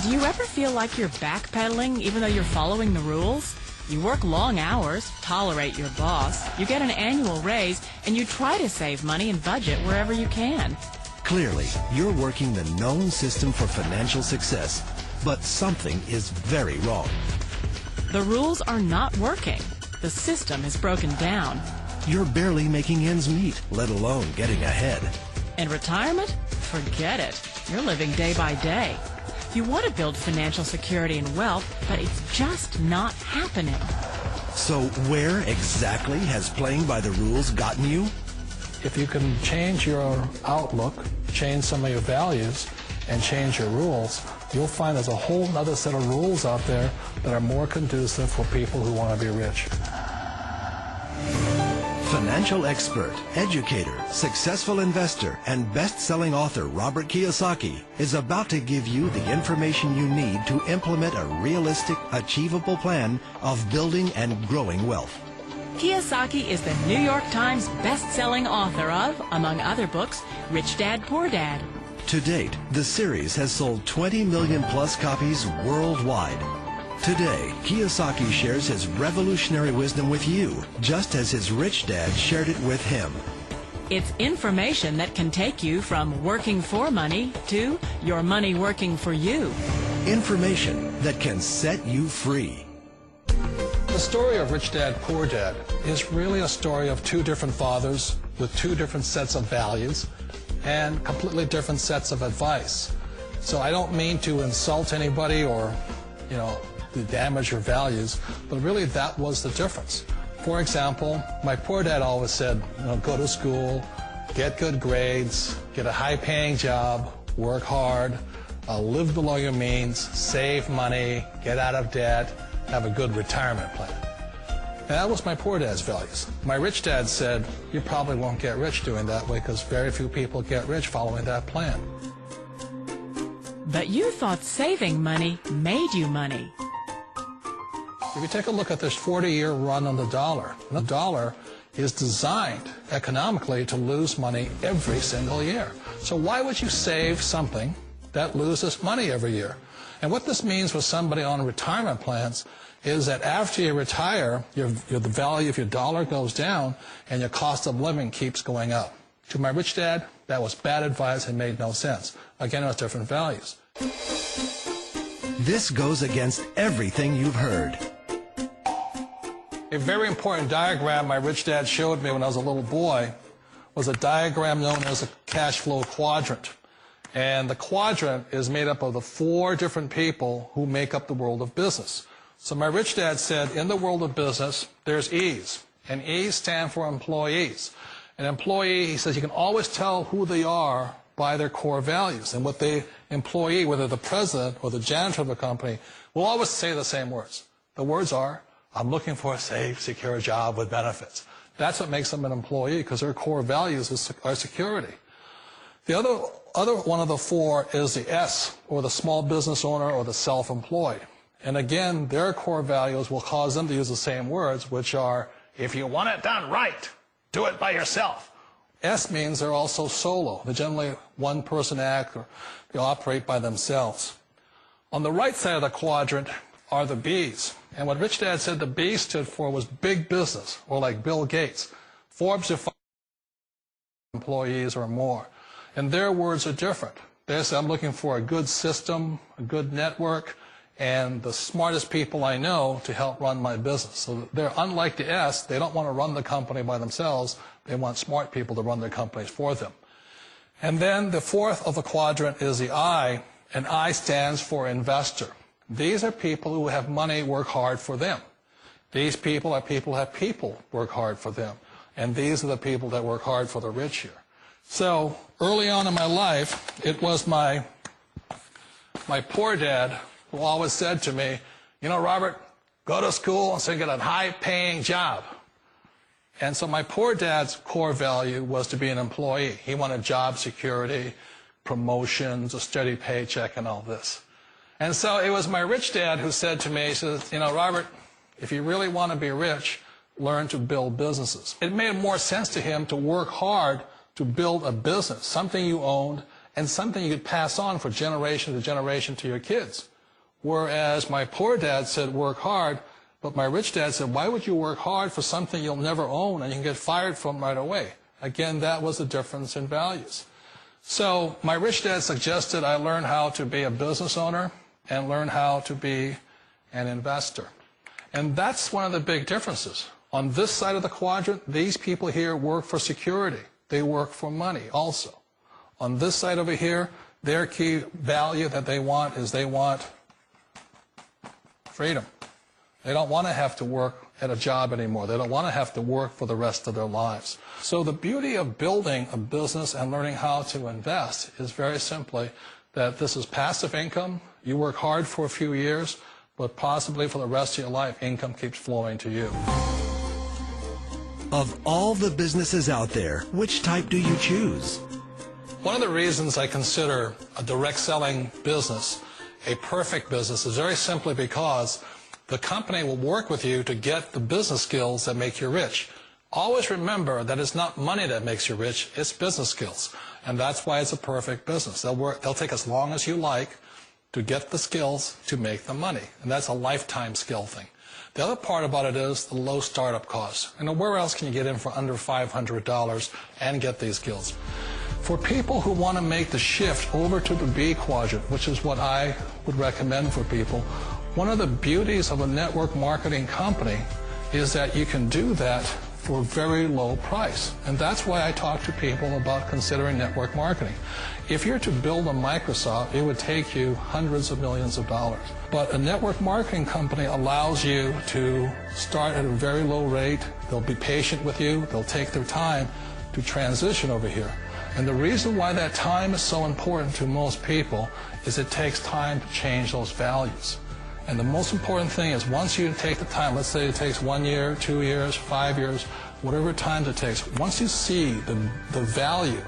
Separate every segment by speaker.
Speaker 1: Do you ever feel like you're backpedaling even though you're following the rules? You work long hours, tolerate your boss, you get an annual raise, and you try to save money and budget wherever you can.
Speaker 2: Clearly, you're working the known system for financial success, but something is very wrong.
Speaker 1: The rules are not working. The system is broken down.
Speaker 2: You're barely making ends meet, let alone getting ahead.
Speaker 1: And retirement? Forget it. You're living day by day. You want to build financial security and wealth, but it's just not happening.
Speaker 2: So where exactly has playing by the rules gotten you?
Speaker 3: If you can change your outlook, change some of your values, and change your rules, you'll find there's a whole other set of rules out there that are more conducive for people who want to be rich.
Speaker 2: Financial expert, educator, successful investor, and best-selling author Robert Kiyosaki is about to give you the information you need to implement a realistic, achievable plan of building and growing wealth.
Speaker 1: Kiyosaki is the New York Times best-selling author of, among other books, Rich Dad, Poor Dad.
Speaker 2: To date, the series has sold 20 million plus copies worldwide. Today, Kiyosaki shares his revolutionary wisdom with you, just as his rich dad shared it with him.
Speaker 1: It's information that can take you from working for money to your money working for you.
Speaker 2: Information that can set you free.
Speaker 3: The story of Rich Dad, Poor Dad is really a story of two different fathers with two different sets of values and completely different sets of advice. So I don't mean to insult anybody or, to damage your values, but really that was the difference. For example, my poor dad always said, go to school, get good grades, get a high-paying job, work hard, live below your means, save money, get out of debt, have a good retirement plan. And that was my poor dad's values. My rich dad said, you probably won't get rich doing that way because very few people get rich following that plan.
Speaker 1: But you thought saving money made you money.
Speaker 3: If you take a look at this 40-year run on the dollar is designed economically to lose money every single year. So why would you save something that loses money every year? And what this means for somebody on retirement plans is that after you retire, the value of your dollar goes down and your cost of living keeps going up. To my rich dad, that was bad advice and made no sense. Again, it was different values.
Speaker 2: This goes against everything you've heard.
Speaker 3: A very important diagram my rich dad showed me when I was a little boy was a diagram known as a cash flow quadrant. And the quadrant is made up of the 4 different people who make up the world of business. So my rich dad said, in the world of business, there's E's. And E's stand for employees. An employee, he says, you can always tell who they are by their core values. And what the employee, whether the president or the janitor of the company, will always say the same words. The words are, I'm looking for a safe, secure job with benefits. That's what makes them an employee, because their core values are security. The other one of the 4 is the S, or the small business owner or the self-employed. And again, their core values will cause them to use the same words, which are, if you want it done right, do it by yourself. S means they're also solo. They're generally one-person act, or they operate by themselves. On the right side of the quadrant are the B's. And what Rich Dad said the B stood for was big business, or like Bill Gates. Forbes defines employees or more. And their words are different. They say, I'm looking for a good system, a good network, and the smartest people I know to help run my business. So they're unlike the S. They don't want to run the company by themselves. They want smart people to run their companies for them. And then the 4th of the quadrant is the I, and I stands for investor. These are people who have money work hard for them. These people are people who have people work hard for them. And these are the people that work hard for the rich here. So early on in my life, it was my poor dad who always said to me, Robert, go to school and so you get a high-paying job. And so my poor dad's core value was to be an employee. He wanted job security, promotions, a steady paycheck, and all this. And so it was my rich dad who said to me, he says, Robert, if you really want to be rich, learn to build businesses. It made more sense to him to work hard to build a business, something you owned, and something you could pass on for generation to generation to your kids. Whereas my poor dad said work hard, but my rich dad said, why would you work hard for something you'll never own and you can get fired from right away? Again, that was the difference in values. So my rich dad suggested I learn how to be a business owner and learn how to be an investor. And that's one of the big differences. On this side of the quadrant, these people here work for security. They work for money also. On this side over here, their key value that they want is they want freedom. They don't want to have to work at a job anymore. They don't want to have to work for the rest of their lives. So the beauty of building a business and learning how to invest is very simply that this is passive income. You work hard for a few years, but possibly for the rest of your life, income keeps flowing to you.
Speaker 2: Of all the businesses out there, which type do you choose?
Speaker 3: One of the reasons I consider a direct selling business a perfect business is very simply because the company will work with you to get the business skills that make you rich. Always remember that it's not money that makes you rich, it's business skills. And that's why it's a perfect business. They'll take as long as you like to get the skills to make the money. And that's a lifetime skill thing. The other part about it is the low startup costs. And where else can you get in for under $500 and get these skills? For people who want to make the shift over to the B quadrant, which is what I would recommend for people, one of the beauties of a network marketing company is that you can do that for a very low price. And that's why I talk to people about considering network marketing. If you're to build a Microsoft, it would take you hundreds of millions of dollars. But a network marketing company allows you to start at a very low rate. They'll be patient with you. They'll take their time to transition over here. And the reason why that time is so important to most people is it takes time to change those values. And the most important thing is once you take the time, let's say it takes 1 year, 2 years, 5 years, whatever time it takes, once you see the value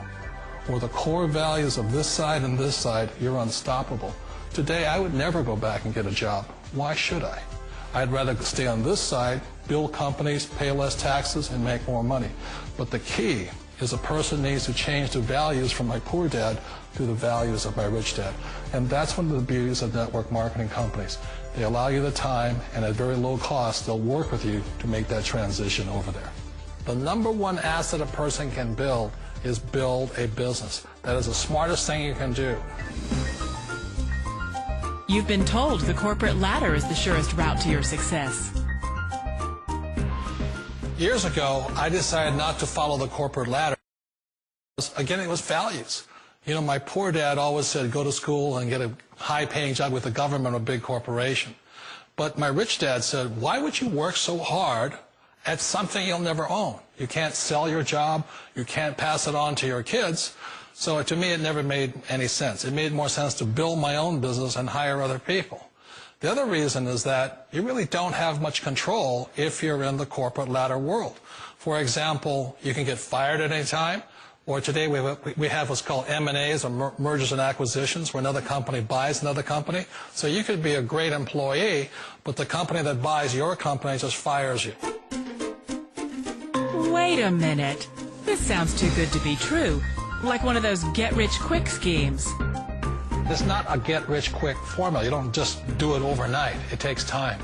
Speaker 3: or the core values of this side and this side, you're unstoppable. Today, I would never go back and get a job. Why should I? I'd rather stay on this side, build companies, pay less taxes, and make more money. But the key is a person needs to change the values from my poor dad to the values of my rich dad. And that's one of the beauties of network marketing companies. They allow you the time, and at very low cost, they'll work with you to make that transition over there. The number one asset a person can build is build a business. That is the smartest thing you can do.
Speaker 1: You've been told the corporate ladder is the surest route to your success.
Speaker 3: Years ago, I decided not to follow the corporate ladder. Again, it was values. You know, my poor dad always said, go to school and get a high-paying job with the government or a big corporation. But my rich dad said, why would you work so hard at something you'll never own? You can't sell your job. You can't pass it on to your kids. So to me, it never made any sense. It made more sense to build my own business and hire other people. The other reason is that you really don't have much control if you're in the corporate ladder world. For example, you can get fired at any time, or today we have what's called M&As, or mergers and acquisitions, where another company buys another company. So you could be a great employee, but the company that buys your company just fires you.
Speaker 1: Wait a minute. This sounds too good to be true. Like one of those get-rich-quick schemes.
Speaker 3: It's not a get-rich-quick formula. You don't just do it overnight. It takes time.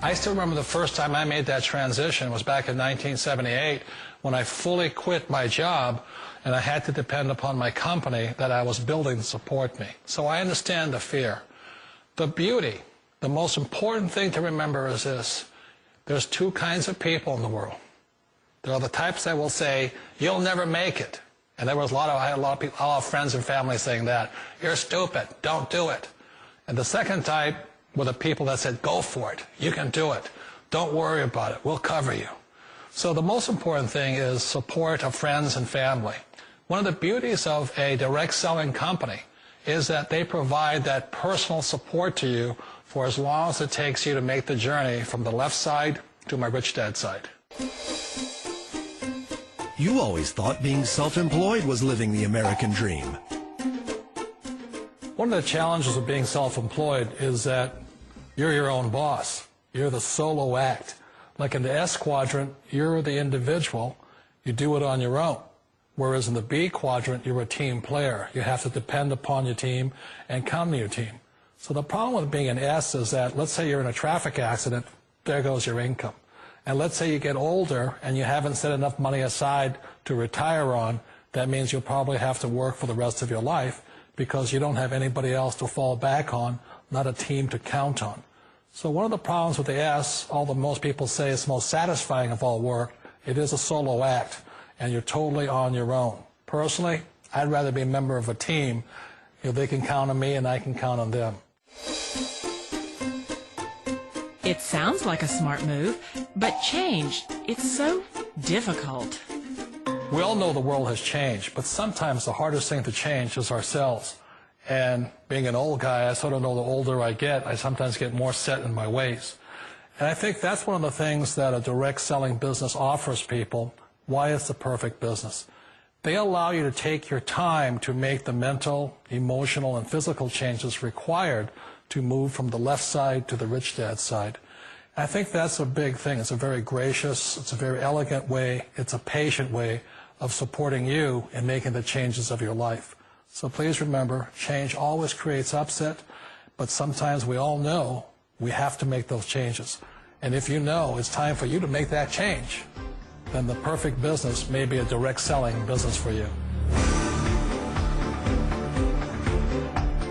Speaker 3: I still remember the first time I made that transition was back in 1978 when I fully quit my job and I had to depend upon my company that I was building to support me. So I understand the fear. The beauty, the most important thing to remember is this. There's two kinds of people in the world. There are the types that will say, you'll never make it. And there was I had a lot of friends and family saying that. You're stupid. Don't do it. And the second type were the people that said, go for it. You can do it. Don't worry about it. We'll cover you. So the most important thing is support of friends and family. One of the beauties of a direct selling company is that they provide that personal support to you for as long as it takes you to make the journey from the left side to my rich dad side.
Speaker 2: You always thought being self-employed was living the American dream.
Speaker 3: One of the challenges of being self-employed is that you're your own boss. You're the solo act. Like in the S quadrant, you're the individual. You do it on your own. Whereas in the B quadrant, you're a team player. You have to depend upon your team and count on your team. So the problem with being an S is that, let's say you're in a traffic accident, there goes your income. And let's say you get older and you haven't set enough money aside to retire on, that means you'll probably have to work for the rest of your life because you don't have anybody else to fall back on, not a team to count on. So one of the problems with the S, although most people say it's the most satisfying of all work, it is a solo act, and you're totally on your own. Personally, I'd rather be a member of a team. They can count on me and I can count on them.
Speaker 1: It sounds like a smart move, but change, it's so difficult.
Speaker 3: We all know the world has changed, but sometimes the hardest thing to change is ourselves. And being an old guy, I sort of know the older I get, I sometimes get more set in my ways. And I think that's one of the things that a direct selling business offers people, why it's the perfect business. They allow you to take your time to make the mental, emotional, and physical changes required to move from the left side to the rich dad side. I think that's a big thing. It's a very gracious, it's a very elegant way, it's a patient way of supporting you in making the changes of your life. So please remember, change always creates upset, but sometimes we all know we have to make those changes. And if you know it's time for you to make that change, then the perfect business may be a direct selling business for you.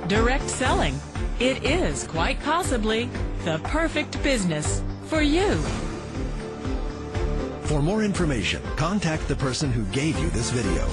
Speaker 1: Direct selling. It is quite possibly the perfect business for you.
Speaker 2: For more information, contact the person who gave you this video.